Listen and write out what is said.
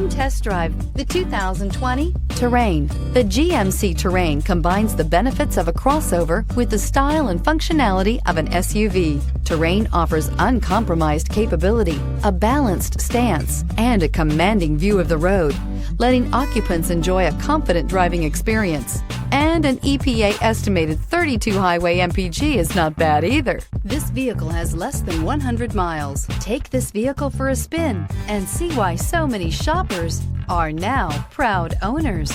Come test drive the 2020 Terrain. The GMC Terrain combines the benefits of a crossover with the style and functionality of an SUV. Terrain offers uncompromised capability, a balanced stance, and a commanding view of the road, letting occupants enjoy a confident driving experience. And an EPA estimated 32 highway MPG is not bad either. This vehicle has less than 100 miles. Take this vehicle for a spin and see why so many shoppers are now proud owners.